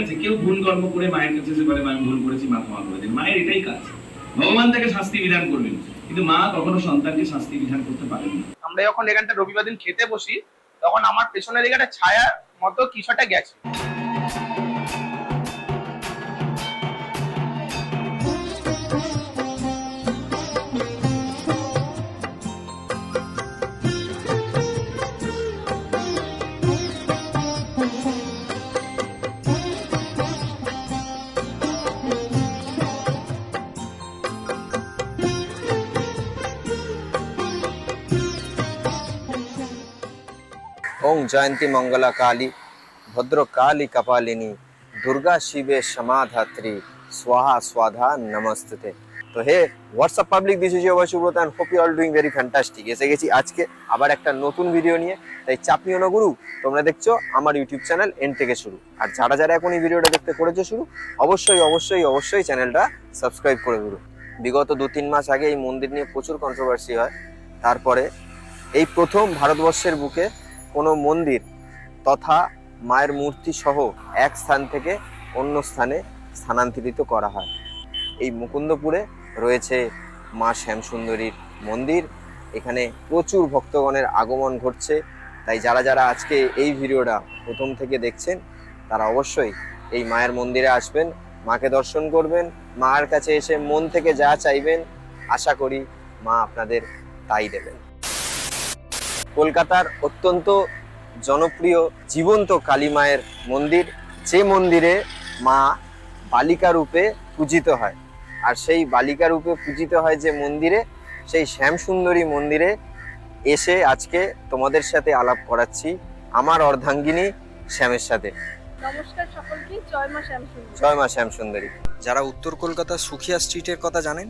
আছে, কেউ ভুল কর্ম করে মায়ের কাছে এসে বলে আমি ভুল করেছি, মা ক্ষমা করে দিন। মায়ের এটাই কাজ, ভগবান তাকে শাস্তি বিধান করবেন, কিন্তু মা কখনো সন্তানকে শাস্তি বিধান করতে পারেন না। আমরা যখন এখানটা রবিবার দিন খেতে বসি, তখন আমার পেছনের দিকে একটা ছায়ার মতো কিছু একটা গেছে। ओं जयंती मंगला काली भद्र काली कपालिनी दुर्गा शिवे क्षमा धात्री स्वाहा स्वाधा नमस्ते। तो hey what's up public, this is your Subrata and hope you all doing very fantastic. এসে গেছি আজকে আবার একটা নতুন ভিডিও নিয়ে, তাই চাপ নিও না গুরু। তোমরা দেখছো আমার ইউটিউব চ্যানেল এন্ড থেকে শুরু, আর যারা যারা এখন এই ভিডিওটা দেখতে করেছো শুরু, অবশ্যই অবশ্যই অবশ্যই চ্যানেলটা সাবস্ক্রাইব করে গুরু। বিগত 2-3 মাস আগে এই মন্দির নিয়ে প্রচুর কন্ট্রোভার্সি হয়, তারপরে এই প্রথম ভারতবর্ষের বুকে কোনো মন্দির তথা মায়ের মূর্তি সহ এক স্থান থেকে অন্য স্থানে স্থানান্তরিত করা হয়। এই মুকুন্দপুরে রয়েছে মা শ্যামসুন্দরীর মন্দির, এখানে প্রচুর ভক্তগণের আগমন ঘটছে। তাই যারা যারা আজকে এই ভিডিওটা প্রথম থেকে দেখছেন তারা অবশ্যই এই মায়ের মন্দিরে আসবেন, মাকে দর্শন করবেন, মায়ের কাছে এসে মন থেকে যা চাইবেন আশা করি মা আপনাদের তাই দেবেন। কলকাতার অত্যন্ত জনপ্রিয় জীবন্ত কালী মায়ের মন্দির, যে মন্দিরে মা বালিকা রূপে পূজিত হয়, আর সেই বালিকা রূপে পূজিত হয় যে মন্দিরে, সেই শ্যামসুন্দরী মন্দিরে এসে আজকে তোমাদের সাথে আলাপ করাচ্ছি আমার অর্ধাঙ্গিনী শ্যামের সাথে। নমস্কার সকলকে, জয় মা শ্যামসুন্দরী। জয় মা শ্যামসুন্দরী। যারা উত্তর কলকাতার সুখিয়া স্ট্রিটের কথা জানেন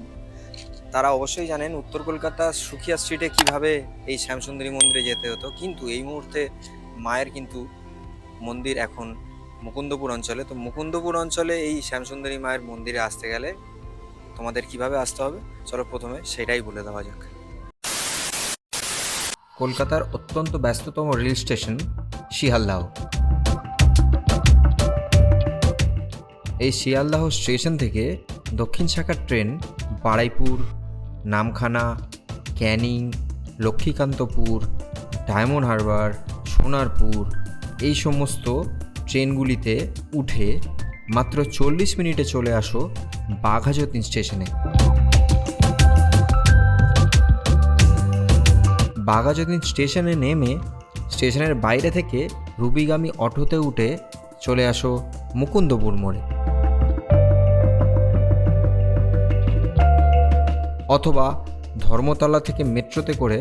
তারা অবশ্যই জানেন উত্তর কলকাতার সুখিয়া স্ট্রিটে কিভাবে এই শ্যামসুন্দরী মন্দিরে যেতে হতো, কিন্তু এই মুহূর্তে মায়ের কিন্তু মন্দির এখন মুকুন্দপুর অঞ্চলে। তো মুকুন্দপুর অঞ্চলে এই শ্যামসুন্দরী মায়ের মন্দিরে আসতে গেলে তোমাদের কিভাবে আসতে হবে চলো প্রথমে সেটাই বলে দেওয়া যাক। কলকাতার অত্যন্ত ব্যস্ততম রেল স্টেশন শিয়ালদাহ। এই শিয়ালদাহ স্টেশন থেকে দক্ষিণ শাখার ট্রেন বারুইপুর, নামখানা, ক্যানিং, লক্ষ্মীকান্তপুর, ডায়মন্ড হারবার, সোনারপুর এই সমস্ত ট্রেনগুলিতে উঠে মাত্র 40 মিনিটে চলে আসো বাঘাযতীন স্টেশনে। বাঘাযতীন স্টেশনে নেমে স্টেশনের বাইরে থেকে রুবিগামী অটোতে উঠে চলে আসো মুকুন্দপুর মোড়ে, অথবা ধর্মতলা থেকে মেট্রোতে করে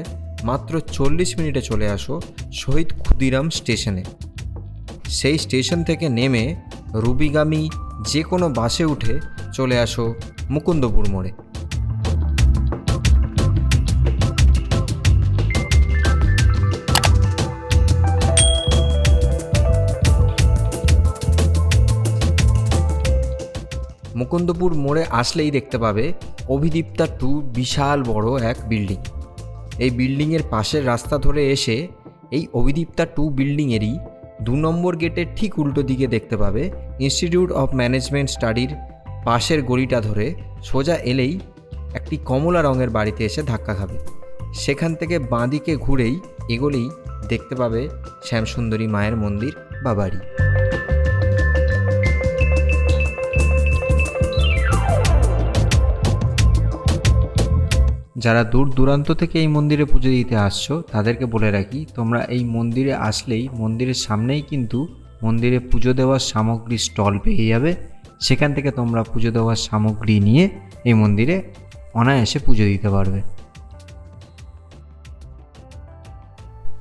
মাত্র 40 মিনিটে চলে আসো শহীদ ক্ষুদিরাম স্টেশনে। সেই স্টেশন থেকে নেমে রুবিগামী যে কোনো বাসে উঠে চলে আসো মুকুন্দপুর মোড়ে। মুকুন্দপুর মোড়ে আসলেই দেখতে পাবে অভিদীপ্তা 2 বিশাল বড় এক বিল্ডিং। এই বিল্ডিংয়ের পাশের রাস্তা ধরে এসে এই অভিদীপ্তা 2 বিল্ডিংয়েরই 2 নম্বর গেটের ঠিক উল্টো দিকে দেখতে পাবে ইনস্টিটিউট অফ ম্যানেজমেন্ট স্টাডির পাশের গলিটা ধরে সোজা এলেই একটি কমলা রঙের বাড়িতে এসে ধাক্কা খাবে। সেখান থেকে বাঁদিকে ঘুরেই এগোলেই দেখতে পাবে শ্যামসুন্দরী মায়ের মন্দির বা বাড়ি। যারা দূর দূরান্ত থেকে এই মন্দিরে পুজো দিতে আসছো তাদেরকে বলে রাখি, তোমরা এই মন্দিরে আসলেই মন্দিরের সামনেই কিন্তু মন্দিরে পুজো দেওয়ার সামগ্রী স্টল পেয়ে যাবে। সেখান থেকে তোমরা পুজো দেওয়ার সামগ্রী নিয়ে এই মন্দিরে অনায়াসে পুজো দিতে পারবে।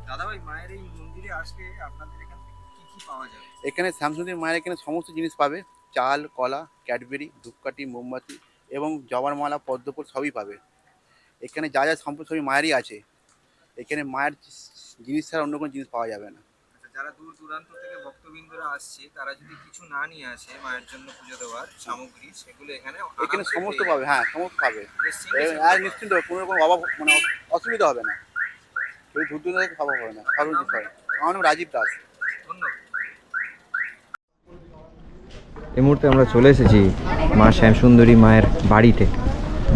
দাদাভাই, মায়ের এই মন্দিরে আসলে আপনাদের এখান থেকে কি কি পাওয়া যাবে? এখানে শ্যামসুন্দরী মায়ের এখানে সমস্ত জিনিস পাবে, চাল, কলা, ক্যাডবেরি, ধূপকাঠি, মোমবাতি এবং জবার মালা, পদ্মফুল সবই পাবে। এখানে যা যা সম্পদ সবই মায়েরই আছে। এখানে মায়ের জিনিস ছাড়া অন্য কোনো জিনিস পাওয়া যাবে না। যারা দূর দূরান্ত থেকে ভক্তবৃন্দরা আসছে তারা যদি কিছু না নিয়ে আসে মায়ের জন্য পুজো দেওয়ার সামগ্রী, সেগুলো এখানে সমস্ত পাবে, হ্যাঁ সমস্ত পাবে, আর নিশ্চিন্ত কোনো রকম অভাব মানে অসুবিধা হবে না। কেউ দূর দূরান্ত থেকে অভাব হবে না, সব কিছু পাবে। আমার নাম রাজীব দাস। ধন্যবাদ। এই মুহূর্তে আমরা চলে এসেছি মা শ্যামসুন্দরী মায়ের বাড়িতে।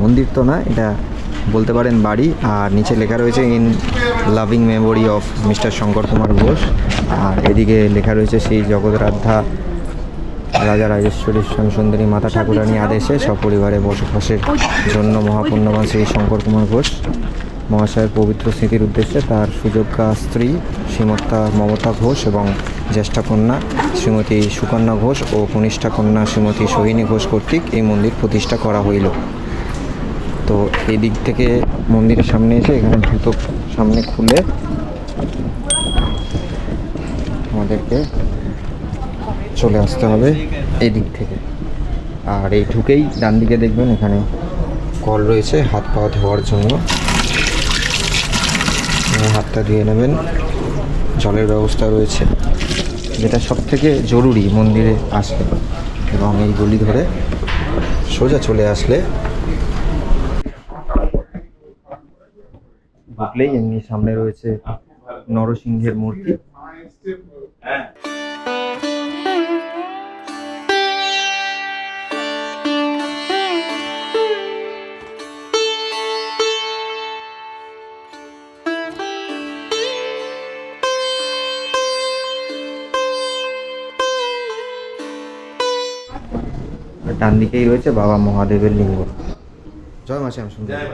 মন্দির তো না, এটা বলতে পারেন বাড়ি। আর নিচে লেখা রয়েছে in loving memory of mister Shankar Kumar Ghosh. আর এদিকে লেখা রয়েছে শ্রী জগদ্রাধ্যা রাজা রাজেশ্বরী শ্যামসুন্দরী মাতা ঠাকুরানী আদেশে সপরিবারে বসবাসের জন্য মহাপুণ্যবান শ্রী শঙ্কর কুমার ঘোষ মহাশয়ের পবিত্র স্মৃতির উদ্দেশ্যে তার সুযোগ্যা স্ত্রী শ্রীমতা মমতা ঘোষ এবং জ্যেষ্ঠা কন্যা শ্রীমতী সুকন্যা ঘোষ ও কনিষ্ঠা কন্যা শ্রীমতী সোহিনী ঘোষ কর্তৃক এই মন্দির প্রতিষ্ঠা করা হইল। তো এই দিক থেকে মন্দিরের সামনে এসে এখানে দ্রুত সামনে খুলে আমাদেরকে চলে আসতে হবে এই দিক থেকে। আর এই ঢুকেই ডান দিকে দেখবেন এখানে কল রয়েছে হাত পা ধোয়ার জন্য। হাতটা ধুয়ে নেবেন, জলের ব্যবস্থা রয়েছে, যেটা সব থেকে জরুরি মন্দিরে আসলে। এবং এই গলি ধরে সোজা চলে আসলে ঢুকলেই এমনি সামনে রয়েছে নরসিংহের মূর্তি। ডান দিকেই রয়েছে বাবা মহাদেবের লিঙ্গ। জয় মা শ্যামসুন্দরী।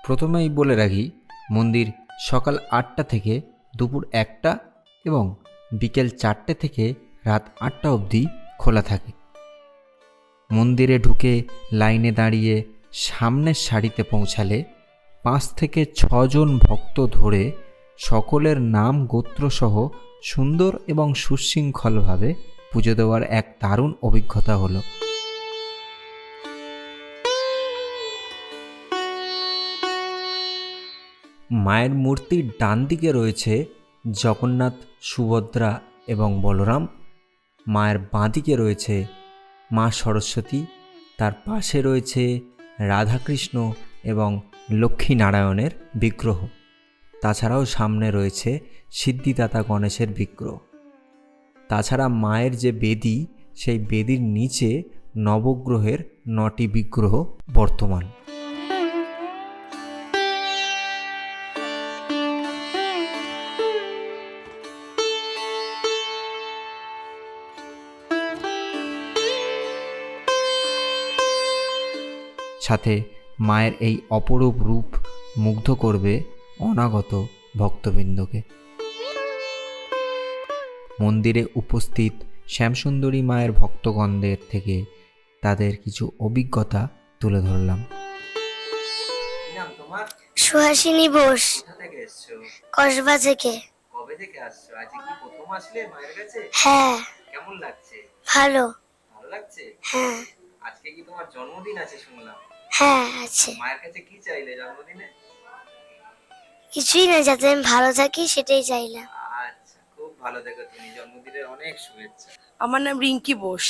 প্রথমেই বলে রাখি, মন্দির সকাল 8টা থেকে দুপুর 1টা এবং বিকেল 4টে থেকে রাত 8টা অবধি খোলা থাকে। মন্দিরে ঢুকে লাইনে দাঁড়িয়ে সামনের সারিতে পৌঁছালে 5 থেকে 6 জন ভক্ত ধরে সকলের নাম গোত্রসহ সুন্দর এবং সুশৃঙ্খলভাবে পুজো দেওয়ার এক দারুণ অভিজ্ঞতা হলো। মায়ের মূর্তির ডান দিকে রয়েছে জগন্নাথ, সুভদ্রা এবং বলরাম। মায়ের বাঁ দিকে রয়েছে মা সরস্বতী, তার পাশে রয়েছে রাধাকৃষ্ণ এবং লক্ষ্মীনারায়ণের বিগ্রহ। তাছাড়াও সামনে রয়েছে সিদ্ধিদাতা গণেশের বিগ্রহ। তাছাড়া মায়ের যে বেদি, সেই বেদির নিচে নবগ্রহের 9টি বিগ্রহ বর্তমান। সাথে মায়ের এই অপরূপ রূপ মুগ্ধ করবে অনাগত ভক্তবৃন্দকে। মন্দিরে উপস্থিত শ্যামসুন্দরী মায়ের ভক্তগণদের থেকে তাদের কিছু অভিজ্ঞতা তুলে ধরলাম। সুহাসিনী বোস। কোথা থেকে এসছো? কসবা থেকে। কবে থেকে আসছো? আজকে কি প্রথম আসলে মায়ের কাছে? হ্যাঁ। কেমন লাগছে? ভালো। ভালো লাগছে? হ্যাঁ। আজকে কি তোমার জন্মদিন আছে শুনলাম? হ্যাঁ আছে। মায়ের কাছে কি চাইলে জন্মদিনে? কিছুই না, যাতে আমি ভালো থাকি সেটাই চাইলাম। আচ্ছা, খুব ভালো থেকো তুমি। জন্মদিনের অনেক শুভেচ্ছা। আমার নাম রিঙ্কি বোস।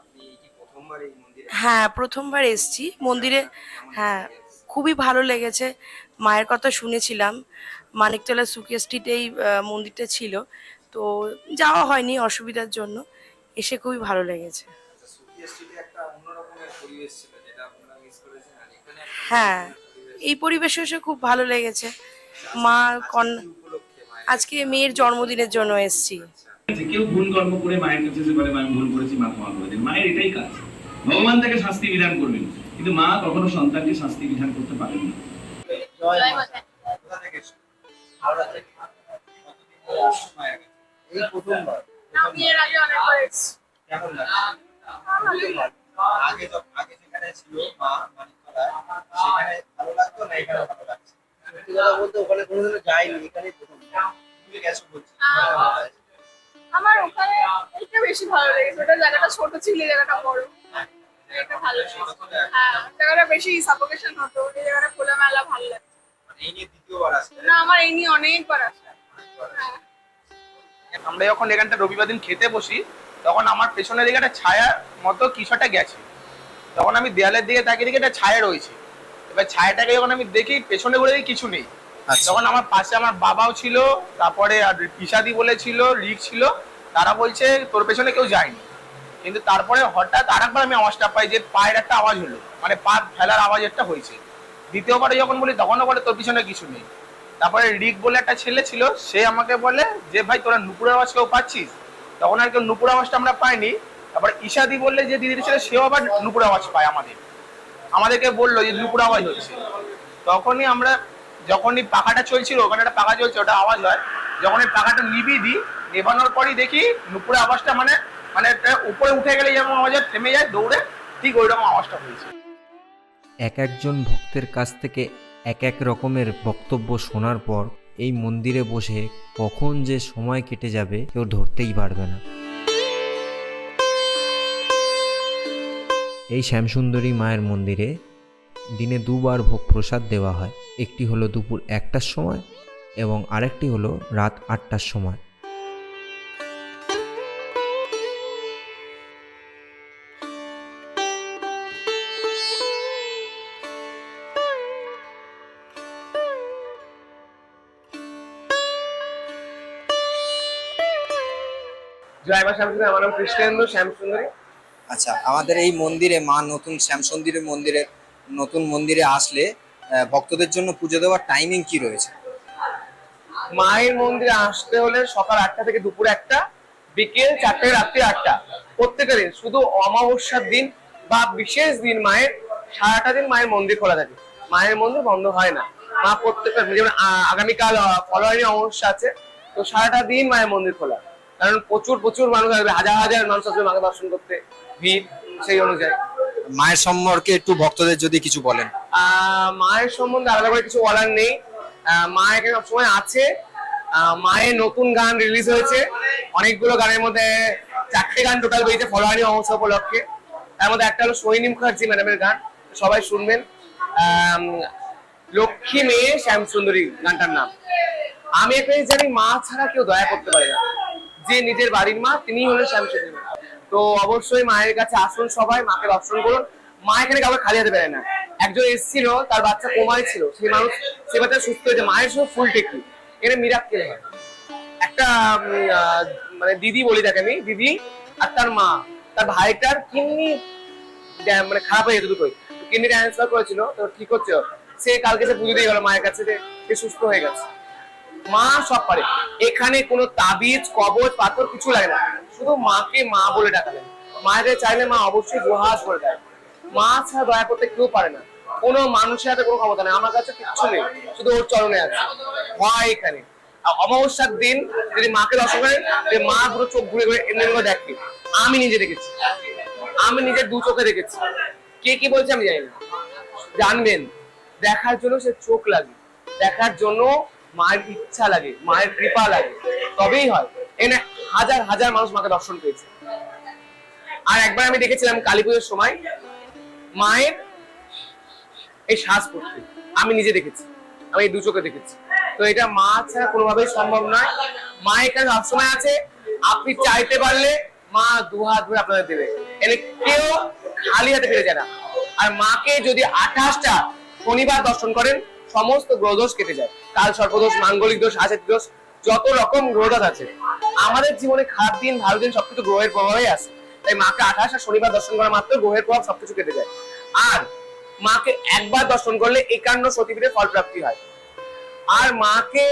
আপনি কি প্রথমবার এই মন্দিরে? হ্যাঁ, প্রথমবার এসেছি মন্দিরে। হ্যাঁ, খুবই ভালো লেগেছে। মায়ের কথা শুনেছিলাম, মানিকতলা সুকিয়া স্ট্রিটেই মন্দিরটা ছিল, তো যাওয়া হয়নি অসুবিধার জন্য। এসে খুবই ভালো লেগেছে। আচ্ছা, সুকিয়া স্ট্রিটে একটা অন্যরকমের পরিবেশ ছিল, যেটা আপনারা মিস করেছেন। আর এখানে হ্যাঁ, এই পরিবেশে এসে খুব ভালো লেগেছে। মা আজকে মেয়ের জন্মদিনের জন্য এসেছি। কেউ ভুল কর্ম করে মায়ের কাছে এসে বলে আমি ভুল করেছি, মা ক্ষমা করে দিন। মায়ের এটাই কাজ। ভগবান তাকে শাস্তি বিধান করবেন, কিন্তু মা কখনো সন্তানকে শাস্তি বিধান করতে পারেন না। আমি এর আগে অনেকবার এসেছি। কেমন লাগছে? আগে যেখানে ছিল মা মানিকতলায়, সেখানে ভালো লাগতো না এখানে ভালো লাগছে? সত্যি কথা বলতে ওখানে কোনোদিনও যাইনি, এখানেই প্রথম। তুমি গেছো বলছি। আমার ওখানে এইটা বেশি ভালো লেগেছে। ওটা জায়গাটা ছোট ছিল, এই জায়গাটা বড়। এটা ভালো ছিল। হ্যাঁ, জায়গাটা বেশি সাফোকেশন হতো, এই জায়গাটা খোলামেলা ভালো লাগে। এই নিয়ে দ্বিতীয়বার আসছে। না, আমার এই নিয়ে অনেকবার আসে। হ্যাঁ। আমরা যখন এখানটা রবিবার দিন খেতে বসি তখন আমার পেছনের দিকে একটা ছায়ার মতো কিছু একটা গেছে। তখন আমি দেয়ালের দিকে তাকিয়ে দেখি একটা ছায়া রয়েছে। এবার ছায়াটাকে যখন আমি দেখি পেছনে ঘুরে দেখি কিছু নেই। আচ্ছা। তখন আমার পাশে আমার বাবাও ছিল, তারপরে আর পিসাদি বলেছিল, রিক ছিল, তারা বলছে তোর পেছনে কেউ যায়নি। কিন্তু তারপরে হঠাৎ আরেকবার আমি আওয়াজটা পাই যে পায়ের একটা আওয়াজ হলো, মানে পা ফেলার আওয়াজ একটা হয়েছে। দ্বিতীয়বারে যখন বলি তখনও বলে তোর পিছনে কিছু নেই। তারপরে রিক বলে একটা ছেলে ছিল, সে আমাকে বলে যে ভাই তোরা নুপুরের আওয়াজ কেউ পাচ্ছিস? তখন আর কেউ নুপুর আওয়াজটা আমরা পাইনি। তারপরে ঈশাদি বললে যে দিদি ছিল, সেও আবার নুপুর আওয়াজ পায় আমাদেরকে বললো যে নুপুর আওয়াজ হচ্ছে। তখনই আমরা, যখনই পাখাটা চলছিল, ওখানে একটা পাখা চলছে, ওটা আওয়াজ হয়। যখন এই পাখাটা নিভিয়ে দিই, নেভানোর পরই দেখি নুপুরের আওয়াজটা মানে একটা উপরে উঠে গেলে যেমন আওয়াজ হয়, থেমে যায় দৌড়ে, ঠিক ওই রকম আওয়াজটা হয়েছে। এক একজন ভক্তের কাছ থেকে এক এক রকমের বক্তব্য শোনার পর এই মন্দিরে বসে কখন যে সময় কেটে যাবে কেউ ধরতেই পারবে না। এই শ্যামসুন্দরী মায়ের মন্দিরে দিনে দুবার ভোগ প্রসাদ দেওয়া হয়। একটি হলো দুপুর 1টার সময় এবং আরেকটি হলো রাত 8টার সময়। জয় মা শ্যামসুন্দরী, আমার নাম কৃষ্ণেন্দু শ্যামসুন্দরী। আচ্ছা, আমাদের এই মন্দিরে মা নতুন শ্যামসুন্দরী নতুন মন্দিরে আসলে ভক্তদের জন্য পুজো দেওয়ার টাইমিং কি রয়েছে? মায়ের মন্দিরে আসতে হলে সকাল 8টা থেকে দুপুর 1টা, বিকেল 4টা থেকে রাত্রি 8টা। প্রত্যেকটা দিন, শুধু অমাবস্যার দিন বা বিশেষ দিন মায়ের সারাটা দিন মায়ের মন্দির খোলা থাকে। মায়ের মন্দির বন্ধ হয় না। মা প্রত্যেকটা, যেমন আগামীকাল ফলোয়ারি অমাবস্যা আছে, তো সারাটা দিন মায়ের মন্দির খোলা। কারণ প্রচুর মানুষ আসবে, হাজার হাজার মানুষ আসবে মাকে দর্শন করতে, ভিড় সেই অনুযায়ী। মায়ের সম্পর্কে একটু ভক্তদের যদি কিছু বলেন। মায়ের সম্বন্ধে আলাদা করে কিছু বলার নেই। মা এখানে সবসময় আছে। মায়ের নতুন গান রিলিজ হয়েছে, অনেকগুলো গানের মধ্যে 4টে গান টোটাল বেরিয়েছে ফলোয়ারি অমাবস্যা উপলক্ষে। তার মধ্যে একটা হলো সোহিনী মুখার্জি ম্যাডামের গান, সবাই শুনবেন। লক্ষ্মী মেয়ে শ্যামসুন্দরী গানটার নাম। আমি এখানে জানি মা ছাড়া কেউ দয়া করতে পারে না, যে নিজের বাড়ির মা তিনি হলো শ্যামসুন্দরী। তো অবশ্যই মায়ের কাছে আসুন, সবাই মাকে দর্শন করুন। মা এখানে কাউকে খালি হাতে বেড়ায় না। একজন এসেছিল, তার বাচ্চা কোমায় ছিল, সেই মানুষ সে বাচ্চা সুস্থ হয়েছে, মায়ের সঙ্গে ফুল টেকি। এখানে মিরাক্কেল হয়। একটা মানে দিদি বলি তাকে আমি, দিদি আর তার মা, তার ভাইটার কিডনি মানে খারাপ হয়ে যেত দুটোই, কিডনি ট্রান্সফার করেছিল, তো ঠিক হচ্ছে। সে কালকে সে পুজো দিয়ে গেল মায়ের কাছে, সে সুস্থ হয়ে গেছে। মা সব পারে। এখানে কোনো তাবিজ, কবজ, পাথর কিছু লাগে না, শুধু মাকে মা বলে ডাকালেন। মায়েদের চাইলে মা অবশ্যই দুহাত করে দেয়। মা ছাড়া দয়া করতে কেউ পারে না, কোনো মানুষের হাতে কোনো ক্ষমতা নেই। আমার কাছে কিচ্ছু নেই, শুধু ওর চরণে আছে। হয় এখানে অমাবস্যার দিন যদি মাকে দর্শন করেন, মা পুরো চোখ ঘুরে ঘুরে এমনি দেখে। আমি নিজে দেখেছি, আমি নিজের 2 চোখে দেখেছি। কে কি বলছে আমি জানি না, জানবেন। দেখার জন্য সে চোখ লাগে, দেখার জন্য মায়ের ইচ্ছা লাগে, মায়ের কৃপা লাগে, তবেই হয়। এখানে হাজার হাজার মানুষ মাকে দর্শন পেয়েছে। আর একবার আমি দেখেছিলাম কালী পুজোর সময় মায়ের এই শ্বাস পড়তে, আমি নিজে দেখেছি, আমি এই 2 চোখে দেখেছি। তো এটা মা ছাড়া কোনোভাবেই সম্ভব নয়। মা এখানে সবসময় আছে, আপনি চাইতে পারলে মা 2 হাত ধরে আপনাদের দেবে। এনে কেউ খালি হাতে ফিরে যায় না। আর মাকে যদি 28টা শনিবার দর্শন করেন, সমস্ত গ্রহদোষ কেটে যায়। কাল সর্পদোষ, মাঙ্গলিক দোষ, আশের দোষ, যত রকম গ্রহদোষ আছে। আমাদের জীবনে খারাপ দিন ভালো দিন সবকিছু গ্রহের প্রভাবেই আছে। তাই মাকে 28টা শনিবার দর্শন করা মাত্র গ্রহের প্রভাব সবকিছু কেটে যায়। আর মাকে একবার দর্শন করলে 51 সতীপীঠের ফল প্রাপ্তি হয়। আর মাকে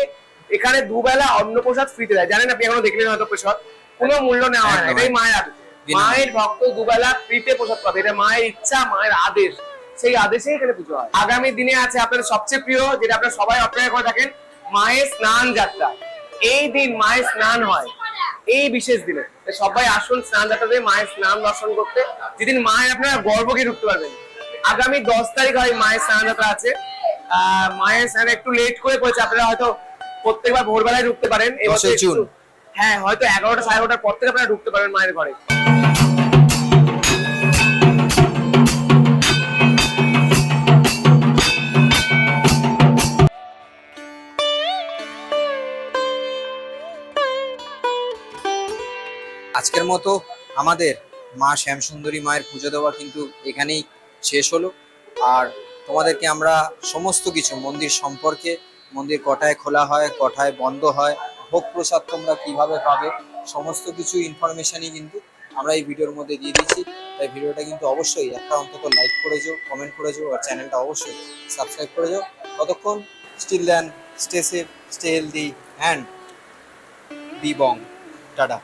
এখানে 2 বেলা অন্নপ্রসাদ ফ্রিতে দেয়। জানেন আপনি, এখনো দেখলেন হয়তো প্রসাদ কোনো মূল্য নেওয়া হয় না। এটাই মায়ের আদেশ। মায়ের ভক্ত 2 বেলা ফ্রিতে প্রসাদ পাবে, এটা মায়ের ইচ্ছা, মায়ের আদেশ। সেই আদেশেই এখানে পুজো হয়। আগামী দিনে আছে আপনাদের সবচেয়ে প্রিয়, যেটা আপনারা সবাই অপেক্ষা করে থাকেন, মায়ের স্নান যাত্রা। এই দিন মায়ের স্নান হয়, এই বিশেষ দিনে সবাই আসুন স্নান যাত্রাতে মায়ের স্নান দর্শন করতে, যেদিন মায়ের আপনারা গর্ভকে ঢুকতে পারবেন। আগামী 10 তারিখ হয় মায়ের স্নান যাত্রা আছে। মায়ের স্নান একটু লেট করে পড়েছে, আপনারা হয়তো প্রত্যেকবার ভোরবেলায় ঢুকতে পারেন। হ্যাঁ, হয়তো 11টা 11:30 পর থেকে আপনারা ঢুকতে পারবেন মায়ের ঘরে। আজকের মতো আমাদের মা শ্যামসুন্দরী মায়ের পুজো দেওয়া কিন্তু এখানেই শেষ হলো। আর তোমাদেরকে আমরা সমস্ত কিছু মন্দির সম্পর্কে, মন্দির কটায় খোলা হয়, কটায় বন্ধ হয়, ভোগ প্রসাদ তোমরা কিভাবে পাবে, সমস্ত কিছু ইনফরমেশনই কিন্তু আমরা এই ভিডিওর মধ্যে দিয়ে দিচ্ছি। তাই ভিডিওটা কিন্তু অবশ্যই একটা অন্তত লাইক করে যাও, কমেন্ট করে যাও, আর চ্যানেলটা অবশ্যই সাবস্ক্রাইব করে যাও। ততক্ষণ still then, stay safe, stay healthy and be Bong. Tata.